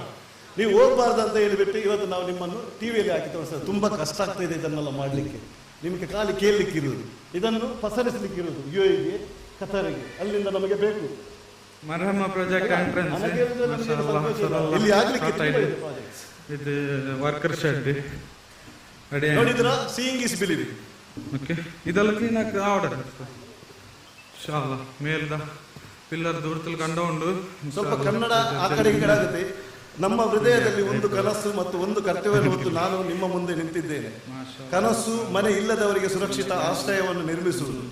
ನೀವು ಹೋಗ್ಬಾರ್ದು ಅಂತ ಹೇಳಿಬಿಟ್ಟು ಇವತ್ತು ನಾವು ನಿಮ್ಮನ್ನು ಟಿವಿಯಲ್ಲಿ ಹಾಕಿ ತೋರಿಸ್ತೇವೆ. ತುಂಬಾ ಕಷ್ಟ ಆಗ್ತಾ ಇದೆ ಇದನ್ನೆಲ್ಲ ಮಾಡ್ಲಿಕ್ಕೆ. ನಿಮಗೆ ಖಾಲಿ ಕೇಳಲಿಕ್ಕಿರುವುದು, ಇದನ್ನು ಪಸರಿಸಲಿಕ್ಕಿರುವುದು UAE, ಕತಾರಿಗೆ, ಅಲ್ಲಿಂದ ನಮಗೆ ಬೇಕು. ಇಲ್ಲಿ ಆಗ್ಲಿಕ್ಕೆ
ಇದು ವರ್ಕರ್ ಶೆಡ್
ನೋಡಿದ್ರಾ? Seeing is believing.
ಓಕೆ, ಇದೆಲ್ಲ ಕ್ಲೀನ್ ಆಗಿ ಆರ್ಡರ್ ಇನ್ಶಾಅಲ್ಲಾ. ಮೇಲ್ದ ಪಿಲ್ಲರ್ ದೂರದಲ್ಲಿ ಕಂಡ ಉಂಡು.
ಸ್ವಲ್ಪ ಕನ್ನಡ ಆ ಕಡೆ ಈ ಕಡೆ ಆಗುತ್ತೆ. ನಮ್ಮ ಹೃದಯದಲ್ಲಿ ಒಂದು ಕನಸು ಮತ್ತು ಒಂದು ಕರ್ತವ್ಯ ಹೊತ್ತು ನಾನು ನಿಮ್ಮ ಮುಂದೆ ನಿಂತಿದ್ದೇನೆ. ಕನಸು ಮನೆ ಇಲ್ಲದವರಿಗೆ ಸುರಕ್ಷಿತ ಆಶ್ರಯವನ್ನು ನಿರ್ಮಿಸುವುದು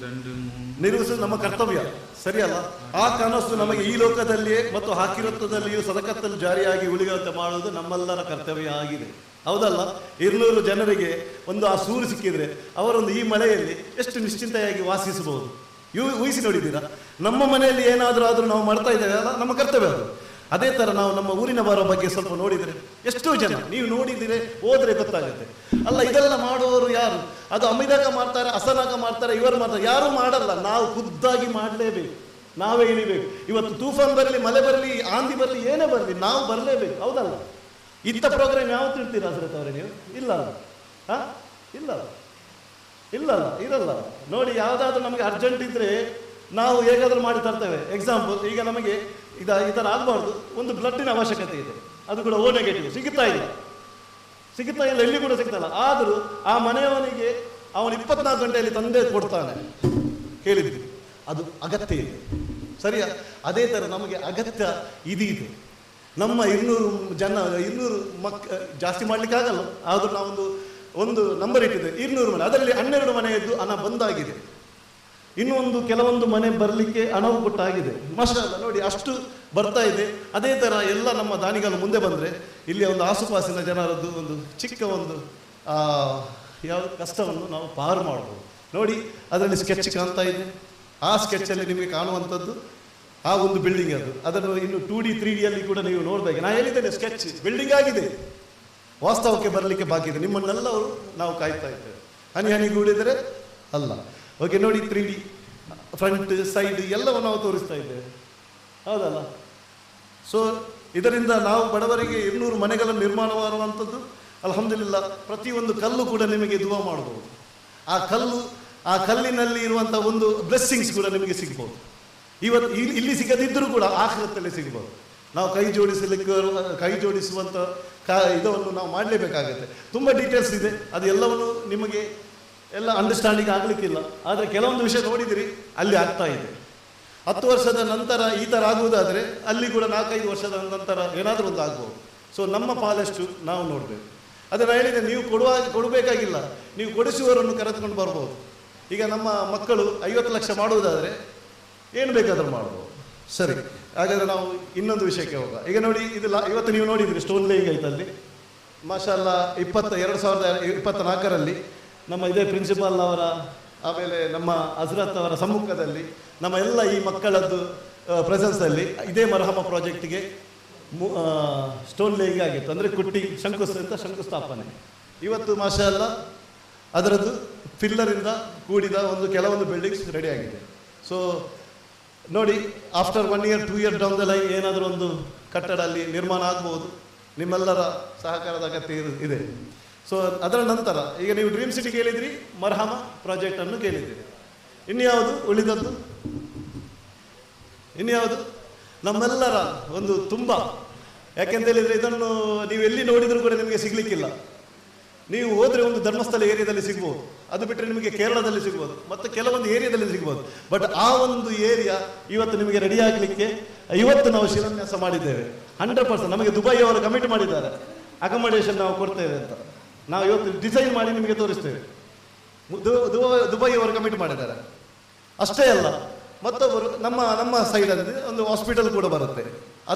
ನಮ್ಮ ಕರ್ತವ್ಯ, ಸರಿಯಲ್ಲ? ಆ ಕನಸು ನಮಗೆ ಈ ಲೋಕದಲ್ಲಿಯೇ ಮತ್ತು ಹಾಕಿರತ್ವದಲ್ಲಿಯೂ ಸದಕತ್ತಲ್ಲಿ ಜಾರಿಯಾಗಿ ಉಳಿಯುವಂತೆ ಮಾಡುವುದು ನಮ್ಮೆಲ್ಲರ ಕರ್ತವ್ಯ ಆಗಿದೆ, ಹೌದಲ್ಲ? 200 ಜನರಿಗೆ ಒಂದು ಆ ಸೂರು ಸಿಕ್ಕಿದ್ರೆ ಅವರೊಂದು ಈ ಮಳೆಯಲ್ಲಿ ಎಷ್ಟು ನಿಶ್ಚಿಂತೆಯಾಗಿ ವಾಸಿಸಬಹುದು. ಊಹಿಸಿ ನೋಡಿದ್ದೀರಾ? ನಮ್ಮ ಮನೆಯಲ್ಲಿ ಏನಾದರೂ ಆದರೂ ನಾವು ಮಾಡ್ತಾ ಇದ್ದೇವೆ ಅಲ್ಲ, ನಮ್ಮ ಕರ್ತವ್ಯ ಅದು. ಅದೇ ತರ ನಾವು ನಮ್ಮ ಊರಿನ ಬರೋ ಬಗ್ಗೆ ಸ್ವಲ್ಪ ನೋಡಿದರೆ ಎಷ್ಟೋ ಜನ, ನೀವು ನೋಡಿದಿರೆ ಹೋದ್ರೆ ಗೊತ್ತಾಗುತ್ತೆ. ಅಲ್ಲ, ಇದೆಲ್ಲ ಮಾಡುವವರು ಯಾರು? ಅದು ಅಮಿದಾಗ ಮಾಡ್ತಾರೆ, ಅಸನಾಗ ಮಾಡ್ತಾರೆ, ಇವರು ಮಾಡ್ತಾರೆ, ಯಾರು ಮಾಡಲ್ಲ. ನಾವು ಖುದ್ದಾಗಿ ಮಾಡಲೇಬೇಕು, ನಾವೇ ಇಳಿಬೇಕು. ಇವತ್ತು ತೂಫಾನ್ ಬರಲಿ, ಮಳೆ ಬರಲಿ, ಆಂದಿ ಬರಲಿ, ಏನೇ ಬರಲಿ, ನಾವು ಬರಲೇಬೇಕು, ಹೌದಲ್ಲ? ಇಂಥ ಪ್ರೋಗ್ರಾಮ್ ಯಾವತ್ತು ಇರ್ತೀರಾ ಹಜರತ್ ಅವರೇ ನೀವು? ಇಲ್ಲಲ್ಲ, ಇರಲ್ಲ. ನೋಡಿ, ಯಾವುದಾದ್ರೂ ನಮಗೆ ಅರ್ಜೆಂಟ್ ಇದ್ರೆ ನಾವು ಹೇಗಾದ್ರೂ ಮಾಡಿ ತರ್ತೇವೆ. ಎಕ್ಸಾಂಪಲ್, ಈಗ ನಮಗೆ ಈ ಥರ ಆಗಬಾರ್ದು, ಒಂದು ಬ್ಲಡ್ಡಿನ ಅವಶ್ಯಕತೆ ಇದೆ, ಅದು ಕೂಡ O ನೆಗೆಟಿವ್ ಸಿಗುತ್ತಾ ಇಲ್ಲ, ಎಲ್ಲಿ ಕೂಡ ಸಿಗ್ತಲ್ಲ. ಆದರೂ ಆ ಮನೆಯವನಿಗೆ ಅವನು 24 ಗಂಟೆಯಲ್ಲಿ ತಂದೆ ಕೊಡ್ತಾನೆ, ಕೇಳಿದ್ವಿ, ಅದು ಅಗತ್ಯ ಇದೆ, ಸರಿಯಾ? ಅದೇ ಥರ ನಮಗೆ ಅಗತ್ಯ ಇದೆ. ನಮ್ಮ 200 ಜಾಸ್ತಿ ಮಾಡ್ಲಿಕ್ಕೆ ಆಗಲ್ಲ, ಆದರೂ ನಾವೊಂದು ನಂಬರ್ ಇಟ್ಟಿದೆ, 200 ಮನೆ, ಅದರಲ್ಲಿ 12 ಮನೆಯದ್ದು ಹಣ ಬಂದಾಗಿದೆ, ಇನ್ನೊಂದು ಕೆಲವೊಂದು ಮನೆ ಬರಲಿಕ್ಕೆ ಹಣವು ಕೊಟ್ಟಾಗಿದೆ. ಮಾಷಾಅಲ್ಲಾ, ನೋಡಿ ಅಷ್ಟು ಬರ್ತಾ ಇದೆ. ಅದೇ ಥರ ಎಲ್ಲ ನಮ್ಮ ದಾನಿಗಳು ಮುಂದೆ ಬಂದರೆ ಇಲ್ಲಿ ಒಂದು ಆಸುಪಾಸಿನ ಜನರದ್ದು ಒಂದು ಚಿಕ್ಕ ಒಂದು ಯಾವ ಕಷ್ಟವನ್ನು ನಾವು ಪಾರು ಮಾಡ್ಬೋದು. ನೋಡಿ, ಅದರಲ್ಲಿ ಸ್ಕೆಚ್ ಕಾಣ್ತಾ ಇದೆ. ಆ ಸ್ಕೆಚ್ಚಲ್ಲಿ ನಿಮಗೆ ಕಾಣುವಂಥದ್ದು ಆ ಒಂದು ಬಿಲ್ಡಿಂಗ್, ಅದನ್ನು ಇನ್ನು 2D 3D ಅಲ್ಲಿ ಕೂಡ ನೀವು ನೋಡಬೇಕು. ನಾನು ಹೇಳಿದ್ದೇನೆ, ಸ್ಕೆಚ್ ಬಿಲ್ಡಿಂಗ್ ಆಗಿದೆ, ವಾಸ್ತವಕ್ಕೆ ಬರಲಿಕ್ಕೆ ಬಾಕಿ ಇದೆ. ನಿಮ್ಮನ್ನೆಲ್ಲವರು ನಾವು ಕಾಯ್ತಾ ಇದ್ದೇವೆ. ಹನಿಗೂಡಿದರೆ ಅಲ್ಲ. ಓಕೆ, ನೋಡಿ, 3D ಫ್ರಂಟ್ ಸೈಡ್ ಎಲ್ಲವೂ ನಾವು ತೋರಿಸ್ತಾ ಇದ್ದೇವೆ, ಹೌದಲ್ಲ? ಸೊ ಇದರಿಂದ ನಾವು ಬಡವರಿಗೆ 200 ಮನೆಗಳ ನಿರ್ಮಾಣ ಮಾಡುವಂಥದ್ದು, ಅಲ್ಹಮ್ದುಲಿಲ್ಲಾ. ಪ್ರತಿಯೊಂದು ಕಲ್ಲು ಕೂಡ ನಿಮಗೆ ದುವಾ ಮಾಡಬಹುದು. ಆ ಕಲ್ಲಿನಲ್ಲಿ ಇರುವಂಥ ಒಂದು ಬ್ಲೆಸ್ಸಿಂಗ್ಸ್ ಕೂಡ ನಿಮಗೆ ಸಿಗ್ಬೋದು. ಇವತ್ತು ಇಲ್ಲಿ ಸಿಗದಿದ್ದರೂ ಕೂಡ ಆಖಿರತ್ತಲ್ಲಿ ಸಿಗ್ಬೋದು. ನಾವು ಕೈ ಜೋಡಿಸುವಂಥ ಇದನ್ನು ನಾವು ಮಾಡಲೇಬೇಕಾಗುತ್ತೆ. ತುಂಬ ಡೀಟೇಲ್ಸ್ ಇದೆ, ಅದು ಎಲ್ಲವನ್ನು ನಿಮಗೆ ಎಲ್ಲ ಅಂಡರ್ಸ್ಟ್ಯಾಂಡಿಂಗ್ ಆಗಲಿಕ್ಕಿಲ್ಲ. ಆದರೆ ಕೆಲವೊಂದು ವಿಷಯ ನೋಡಿದಿರಿ, ಅಲ್ಲಿ ಆಗ್ತಾ ಇದೆ. 10 ವರ್ಷದ ನಂತರ ಈ ಥರ ಆಗುವುದಾದರೆ ಅಲ್ಲಿ ಕೂಡ 4-5 ವರ್ಷದ ನಂತರ ಏನಾದರೂ ಒಂದು ಆಗ್ಬೋದು. ಸೊ ನಮ್ಮ ಪಾಲಷ್ಟು ನಾವು ನೋಡಬೇಕು. ಅದನ್ನು ಹೇಳಿದೆ, ನೀವು ಕೊಡಬೇಕಾಗಿಲ್ಲ, ನೀವು ಕೊಡಿಸುವವರನ್ನು ಕರೆದುಕೊಂಡು ಬರ್ಬೋದು. ಈಗ ನಮ್ಮ ಮಕ್ಕಳು 50 ಲಕ್ಷ ಮಾಡುವುದಾದರೆ ಏನು ಬೇಕಾದರೂ ಮಾಡ್ಬೋದು. ಸರಿ, ಹಾಗಾದರೆ ನಾವು ಇನ್ನೊಂದು ವಿಷಯಕ್ಕೆ ಹೋಗ. ಈಗ ನೋಡಿ, ಇದು ಇವತ್ತು ನೀವು ನೋಡಿದ್ರಿ ಸ್ಟೋನ್ ಲೇಯಿಂಗ್ ಆಯ್ತಲ್ಲಿ, ಮಾಷಾಲ್ಲ 2024ರಲ್ಲಿ ನಮ್ಮ ಇದೇ ಪ್ರಿನ್ಸಿಪಾಲ್ ಅವರ ಆಮೇಲೆ ನಮ್ಮ ಹಜರತ್ ಅವರ ಸಮ್ಮುಖದಲ್ಲಿ ನಮ್ಮ ಎಲ್ಲ ಈ ಮಕ್ಕಳದ್ದು ಪ್ರೆಸೆನ್ಸಲ್ಲಿ ಇದೇ ಮರ್ಹಮ ಪ್ರಾಜೆಕ್ಟಿಗೆ ಸ್ಟೋನ್ ಲೇಯಿಂಗ್ ಆಗಿತ್ತು, ಅಂದರೆ ಕುಟ್ಟಿ ಶಂಕುಸ್ಥಾಪನೆ. ಇವತ್ತು ಮಾಷಾಲ್ಲ ಅದರದ್ದು ಫಿಲ್ಲರಿಂದ ಕೂಡಿದ ಕೆಲವೊಂದು ಬಿಲ್ಡಿಂಗ್ಸ್ ರೆಡಿ ಆಗಿದೆ. ಸೊ ನೋಡಿ, after 1 year 2 years down the line ಏನಾದರೂ ಒಂದು ಕಟ್ಟಡ ಅಲ್ಲಿ ನಿರ್ಮಾಣ ಆಗ್ಬೋದು. ನಿಮ್ಮೆಲ್ಲರ ಸಹಕಾರದ ಅಗತ್ಯ ಇದೆ. ಸೊ ಅದರ ನಂತರ ಈಗ ನೀವು ಡ್ರೀಮ್ ಸಿಟಿ ಕೇಳಿದ್ರಿ, ಮರ್ಹಮ ಪ್ರಾಜೆಕ್ಟನ್ನು ಕೇಳಿದ್ದೀರಿ. ಇನ್ಯಾವುದು ಉಳಿದದ್ದು? ಇನ್ಯಾವುದು? ನಮ್ಮೆಲ್ಲರ ಒಂದು ತುಂಬ, ಯಾಕೆಂತ ಹೇಳಿದರೆ ಇದನ್ನು ನೀವು ಎಲ್ಲಿ ನೋಡಿದರೂ ಕೂಡ ನಿಮಗೆ ಸಿಗಲಿಕ್ಕಿಲ್ಲ. ನೀವು ಹೋದರೆ ಒಂದು ಧರ್ಮಸ್ಥಳ ಏರಿಯಾದಲ್ಲಿ ಸಿಗ್ಬೋದು, ಅದು ಬಿಟ್ಟರೆ ನಿಮಗೆ ಕೇರಳದಲ್ಲಿ ಸಿಗ್ಬೋದು, ಮತ್ತು ಕೆಲವೊಂದು ಏರಿಯಾದಲ್ಲಿ ಸಿಗ್ಬೋದು. ಬಟ್ ಆ ಒಂದು ಏರಿಯಾ ಇವತ್ತು ನಿಮಗೆ ರೆಡಿ ಆಗಲಿಕ್ಕೆ ಇವತ್ತು ನಾವು ಶಿಲಾನ್ಯಾಸ ಮಾಡಿದ್ದೇವೆ. 100% ನಮಗೆ ದುಬೈ ಅವರು ಕಮಿಟ್ ಮಾಡಿದ್ದಾರೆ, ಅಕೊಮಡೇಷನ್ ನಾವು ಕೊಡ್ತೇವೆ ಅಂತ. ನಾವು ಇವತ್ತು ಡಿಸೈನ್ ಮಾಡಿ ನಿಮಗೆ ತೋರಿಸ್ತೇವೆ. ದುಬೈ ಅವರು ಕಮಿಟ್ ಮಾಡಿದ್ದಾರೆ. ಅಷ್ಟೇ ಅಲ್ಲ, ಮತ್ತೊಬ್ಬರು ನಮ್ಮ ಸೈಡಲ್ಲಿ ಒಂದು ಹಾಸ್ಪಿಟಲ್ ಕೂಡ ಬರುತ್ತೆ.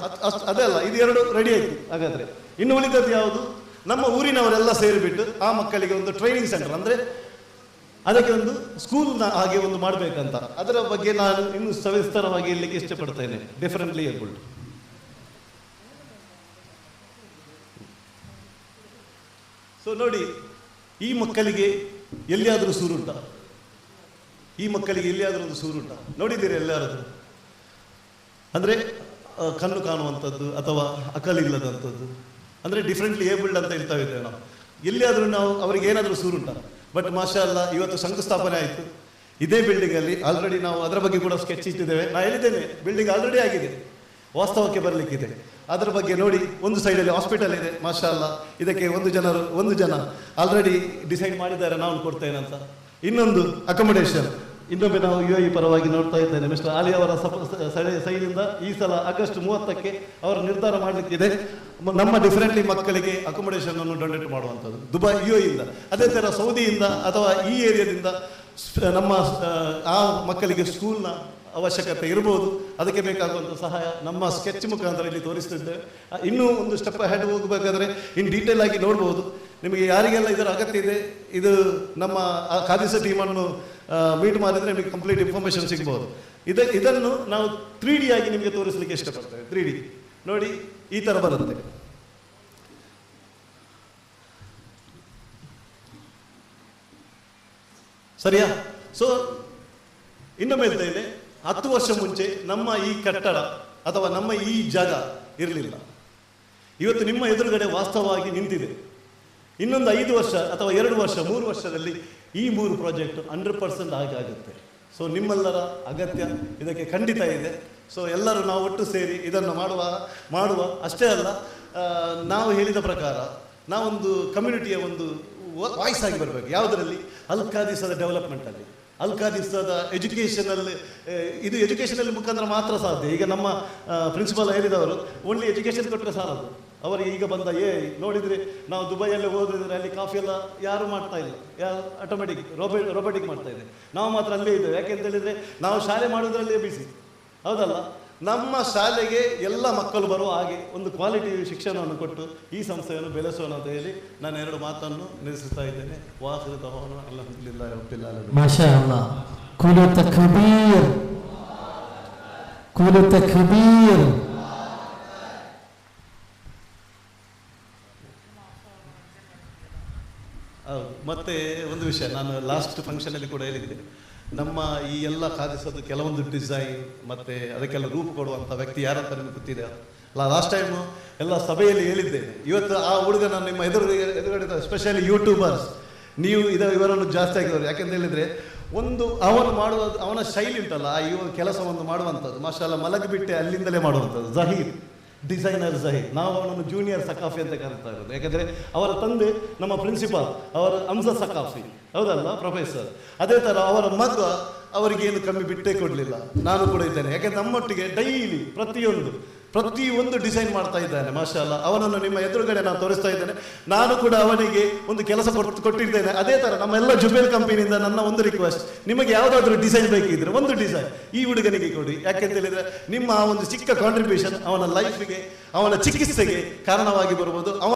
ಅದೇ ಅಲ್ಲ, ಇದು 2 ರೆಡಿ ಆಯಿತು. ಹಾಗಾದರೆ ಇನ್ನು ಉಳಿದದ್ದು ಯಾವುದು? ನಮ್ಮ ಊರಿನವರೆಲ್ಲ ಸೇರಿಬಿಟ್ಟು ಆ ಮಕ್ಕಳಿಗೆ ಒಂದು ಟ್ರೈನಿಂಗ್ ಸೆಂಟರ್, ಅಂದರೆ ಅದಕ್ಕೆ ಒಂದು ಸ್ಕೂಲ್ನ ಹಾಗೆ ಒಂದು ಮಾಡಬೇಕಂತ. ಅದರ ಬಗ್ಗೆ ನಾನು ಇನ್ನು ಸವಿಸ್ತರವಾಗಿ ಹೇಳಲಿಕ್ಕೆ ಇಷ್ಟಪಡ್ತೇನೆ. Differently abled. ಸೊ ನೋಡಿ, ಈ ಮಕ್ಕಳಿಗೆ ಎಲ್ಲಿಯಾದರೂ ಸೂರುಂಟ? ಈ ಮಕ್ಕಳಿಗೆ ಎಲ್ಲಿಯಾದರೂ ಒಂದು ಸೂರುಂಟ ನೋಡಿದ್ದೀರಿ ಎಲ್ಲಾದರೂ? ಅಂದರೆ ಕಣ್ಣು ಕಾಣುವಂಥದ್ದು ಅಥವಾ ಅಕಲಿಲ್ಲದಂಥದ್ದು, ಅಂದರೆ ಡಿಫ್ರೆಂಟ್ಲಿ ಏಬಲ್ಡ್ ಅಂತ ಹೇಳ್ತಾ ಇದ್ದೇವೆ ನಾವು. ಎಲ್ಲಿಯಾದರೂ ನಾವು ಅವರಿಗೆ ಏನಾದರೂ ಸೂರುಂಟ? ಬಟ್ ಮಾಷಾಲ್ಲ ಇವತ್ತು ಶಂಕುಸ್ಥಾಪನೆ ಆಯಿತು ಇದೇ ಬಿಲ್ಡಿಂಗಲ್ಲಿ. ಆಲ್ರೆಡಿ ನಾವು ಅದರ ಬಗ್ಗೆ ಕೂಡ ಸ್ಕೆಚ್ ಇಟ್ಟಿದ್ದೇವೆ. ನಾನು ಹೇಳಿದ್ದೇನೆ, ಬಿಲ್ಡಿಂಗ್ ಆಲ್ರೆಡಿ ಆಗಿದೆ, ವಾಸ್ತವಕ್ಕೆ ಬರಲಿಕ್ಕಿದೆ. ಅದರ ಬಗ್ಗೆ ನೋಡಿ, ಒಂದು ಸೈಡಲ್ಲಿ ಹಾಸ್ಪಿಟಲ್ ಇದೆ ಮಾಷಾಲ್ಲ. ಇದಕ್ಕೆ ಒಂದು ಜನ ಆಲ್ರೆಡಿ ಡಿಸೈಡ್ ಮಾಡಿದ್ದಾರೆ, ನಾನು ಕೊಡ್ತೇನೆ ಅಂತ. ಇನ್ನೊಂದು ಅಕೊಮಡೇಷನ್. ಇನ್ನೊಮ್ಮೆ ನಾವು UAE ಪರವಾಗಿ ನೋಡ್ತಾ ಇದ್ದೇನೆ, ಮಿಸ್ಟರ್ ಆಲಿ ಅವರ ಸೈನಿಂದ ಈ ಸಲ ಆಗಸ್ಟ್ 30ಕ್ಕೆ ಅವರ ನಿರ್ಧಾರ ಮಾಡಲಿಕ್ಕಿದೆ. ನಮ್ಮ ಡಿಫರೆಂಟ್ಲಿ ಮಕ್ಕಳಿಗೆ ಅಕೊಮಡೇಷನ್ ಅನ್ನು ಡೊನೇಟ್ ಮಾಡುವಂಥದ್ದು ದುಬೈ UAE ಇಂದ. ಅದೇ ಥರ ಸೌದಿಯಿಂದ ಅಥವಾ ಈ ಏರಿಯಾದಿಂದ ನಮ್ಮ ಆ ಮಕ್ಕಳಿಗೆ ಸ್ಕೂಲ್ನ ಅವಶ್ಯಕತೆ ಇರ್ಬೋದು. ಅದಕ್ಕೆ ಬೇಕಾಗುವಂಥ ಸಹಾಯ ನಮ್ಮ ಸ್ಕೆಚ್ ಮುಖಾಂತರ ಇಲ್ಲಿ ತೋರಿಸ್ತಿದ್ದೇವೆ. ಇನ್ನೂ ಒಂದು ಸ್ಟೆಪ್ ಹೆಡ್ ಹೋಗಬೇಕಾದ್ರೆ ಇನ್ ಡೀಟೇಲ್ ಆಗಿ ನೋಡ್ಬೋದು. ನಿಮಗೆ ಯಾರಿಗೆಲ್ಲ ಇದರ ಅಗತ್ಯ ಇದೆ, ಇದು ನಮ್ಮ ಖಾದಿಸ ಟೀಮನ್ನು ಮೀಟ್ ಮಾಡಿದರೆ ನಿಮಗೆ ಕಂಪ್ಲೀಟ್ ಇನ್ಫಾರ್ಮೇಷನ್ ಸಿಗ್ಬೋದು. ಇದನ್ನು ನಾವು 3D ಆಗಿ ನಿಮಗೆ ತೋರಿಸಲಿಕ್ಕೆ ಇಷ್ಟಪಡ್ತೇವೆ. 3D ನೋಡಿ, ಈ ಥರ ಬರುತ್ತೆ. ಸರಿಯಾ? ಸೊ ಇನ್ನೊಮ್ಮೆ ಹೇಳ್ತೇನೆ, 10 ವರ್ಷ ಮುಂಚೆ ನಮ್ಮ ಈ ಕಟ್ಟಡ ಅಥವಾ ನಮ್ಮ ಈ ಜಾಗ ಇರಲಿಲ್ಲ. ಇವತ್ತು ನಿಮ್ಮ ಎದುರುಗಡೆ ವಾಸ್ತವವಾಗಿ ನಿಂತಿದೆ. ಇನ್ನೊಂದು 5 ವರ್ಷ ಅಥವಾ 2 ವರ್ಷ 3 ವರ್ಷದಲ್ಲಿ ಈ 3 ಪ್ರಾಜೆಕ್ಟ್ 100% ಆಗುತ್ತೆ. ಸೊ ನಿಮ್ಮೆಲ್ಲರ ಅಗತ್ಯ ಇದಕ್ಕೆ ಖಂಡಿತ ಇದೆ. ಸೊ ಎಲ್ಲರೂ ನಾವು ಒಟ್ಟು ಸೇರಿ ಇದನ್ನು ಮಾಡುವ ಅಷ್ಟೇ ಅಲ್ಲ, ನಾವು ಹೇಳಿದ ಪ್ರಕಾರ ನಾವೊಂದು ಕಮ್ಯುನಿಟಿಯ ಒಂದು ವಾಯ್ಸ್ ಆಗಿ ಬರಬೇಕು. ಯಾವುದರಲ್ಲಿ? ಅಲ್ ಖಾದಿಸದ ಡೆವಲಪ್ಮೆಂಟಲ್ಲಿ, ಅಲ್ ಖಾದಿಸದ ಎಜುಕೇಷನಲ್ಲಿ. ಇದು ಎಜುಕೇಷನಲ್ಲಿ ಮುಖಾಂತರ ಮಾತ್ರ ಸಾಧ್ಯ. ಈಗ ನಮ್ಮ ಪ್ರಿನ್ಸಿಪಾಲ್ ಹೇಳಿದವರು ಓನ್ಲಿ ಎಜುಕೇಷನ್ ಕೊಟ್ಟರೆ ಸಾಲದು. ಅವರಿಗೆ ಈಗ ಬಂದ ನೋಡಿದರೆ ನಾವು ದುಬೈಯಲ್ಲಿ ಹೋದ್ರೆ ಅಲ್ಲಿ ಕಾಫಿ ಎಲ್ಲ ಯಾರು ಮಾಡ್ತಾ ಇಲ್ಲ, ಆಟೋಮೆಟಿಕ್ ರೋಬೋಟಿಕ್ ಮಾಡ್ತಾ ಇದೆ. ನಾವು ಮಾತ್ರ ಅಲ್ಲೇ ಇದ್ದೇವೆ. ಯಾಕೆಂತ ಹೇಳಿದರೆ ನಾವು ಶಾಲೆ ಮಾಡೋದ್ರಲ್ಲೇ ಬಿಸಿ, ಹೌದಲ್ಲ? ನಮ್ಮ ಶಾಲೆಗೆ ಎಲ್ಲ ಮಕ್ಕಳು ಬರುವ ಹಾಗೆ ಒಂದು ಕ್ವಾಲಿಟಿ ಶಿಕ್ಷಣವನ್ನು ಕೊಟ್ಟು ಈ ಸಂಸ್ಥೆಯನ್ನು ಬೆಳೆಸೋಣ ಅಂತ ಹೇಳಿ ನಾನು 2 ಮಾತನ್ನು ನಿಲ್ಲಿಸ್ತಾ ಇದ್ದೇನೆ. ವಾಸಿರ ತಹೋನು ಅಲ್ಹಮ್ದುಲಿಲ್ಲಾಹಿ ರಬ್ಬಿಲ್ ಆಲಮೀನ್.
ಮಾಶಾ ಅಲ್ಲಾಹ್. ಕೂಲು ತಕ್ಬೀರ್, ಕೂಲು ತಕ್ಬೀರ್.
ಹೌದು. ಮತ್ತೆ ಒಂದು ವಿಷಯ ನಾನು ಲಾಸ್ಟ್ ಫಂಕ್ಷನಲ್ಲಿ ಕೂಡ ಹೇಳಿದ್ದೆ, ನಮ್ಮ ಈ ಎಲ್ಲ ಖಾದಿಸೋದು ಕೆಲವೊಂದು ಡಿಸೈನ್ ಮತ್ತು ಅದಕ್ಕೆಲ್ಲ ರೂಪ ಕೊಡುವಂಥ ವ್ಯಕ್ತಿ ಯಾರಂತ ನಿಮಗೆ ಗೊತ್ತಿದೆ. ಲಾಸ್ಟ್ ಟೈಮು ಎಲ್ಲ ಸಭೆಯಲ್ಲಿ ಹೇಳಿದ್ದೇನೆ. ಇವತ್ತು ಆ ಹುಡುಗ ನಾನು ನಿಮ್ಮ ಎದುರುಗಡೆ ಸ್ಪೆಷಲಿ ಯೂಟ್ಯೂಬರ್ಸ್ ನೀವು ಇವರನ್ನು ಜಾಸ್ತಿ ಆಗಿದ್ದಾರೆ. ಯಾಕೆಂತ ಹೇಳಿದರೆ ಅವನ ಶೈಲಿ ಉಂಟಲ್ಲ, ಈ ಕೆಲಸವನ್ನು ಮಾಡುವಂಥದ್ದು ಮಾಷಾಲ್ಲ ಮಲಗಿಬಿಟ್ಟೆ ಅಲ್ಲಿಂದಲೇ ಮಾಡುವಂಥದ್ದು. ಝಹೀರ್ ಡಿಸೈನರ್ ಝಹೀರ್, ನಾವು ಅವನನ್ನು ಜೂನಿಯರ್ ಸಕಾಫಿ ಅಂತ ಕರೀತಾ ಇರೋದು. ಯಾಕಂದರೆ ಅವರ ತಂದೆ ನಮ್ಮ ಪ್ರಿನ್ಸಿಪಾಲ್ ಅವರು ಹಮ್ಜಾ ಸಕಾಫಿ, ಹೌದಲ್ಲ ಪ್ರೊಫೆಸರ್. ಅದೇ ಥರ ಅವರ ಮಗ ಅವರಿಗೇನು ಕಮ್ಮಿ ಬಿಟ್ಟೇ ಕೊಡಲಿಲ್ಲ. ನಾನು ಕೂಡ ಇದ್ದೇನೆ. ಯಾಕೆಂದರೆ ನಮ್ಮೊಟ್ಟಿಗೆ ಡೈಲಿ ಪ್ರತಿಯೊಂದು ಡಿಸೈನ್ ಮಾಡ್ತಾ ಇದ್ದಾನೆ ಮಾಷಾಲ್ಲ. ಅವನನ್ನು ನಿಮ್ಮ ಎದುರುಗಡೆ ನಾನು ತೋರಿಸ್ತಾ ಇದ್ದೇನೆ. ನಾನು ಕೂಡ ಅವನಿಗೆ ಒಂದು ಕೆಲಸ ಕೊಟ್ಟಿದ್ದೇನೆ. ಅದೇ ಥರ ನಮ್ಮ ಎಲ್ಲ ಜುಬೇಲ್ ಕಂಪನಿಯಿಂದ ನನ್ನ ಒಂದು ರಿಕ್ವೆಸ್ಟ್, ನಿಮಗೆ ಯಾವುದಾದ್ರೂ ಡಿಸೈನ್ ಬೇಕಿದ್ರೆ ಒಂದು ಡಿಸೈನ್ ಈ ಹುಡುಗನಿಗೆ ಕೊಡಿ. ಯಾಕೆಂತ ಹೇಳಿದರೆ ನಿಮ್ಮ ಆ ಒಂದು ಚಿಕ್ಕ ಕಾಂಟ್ರಿಬ್ಯೂಷನ್ ಅವನ ಲೈಫಿಗೆ, ಅವನ ಚಿಕಿತ್ಸೆಗೆ ಕಾರಣವಾಗಿ ಬರ್ಬೋದು.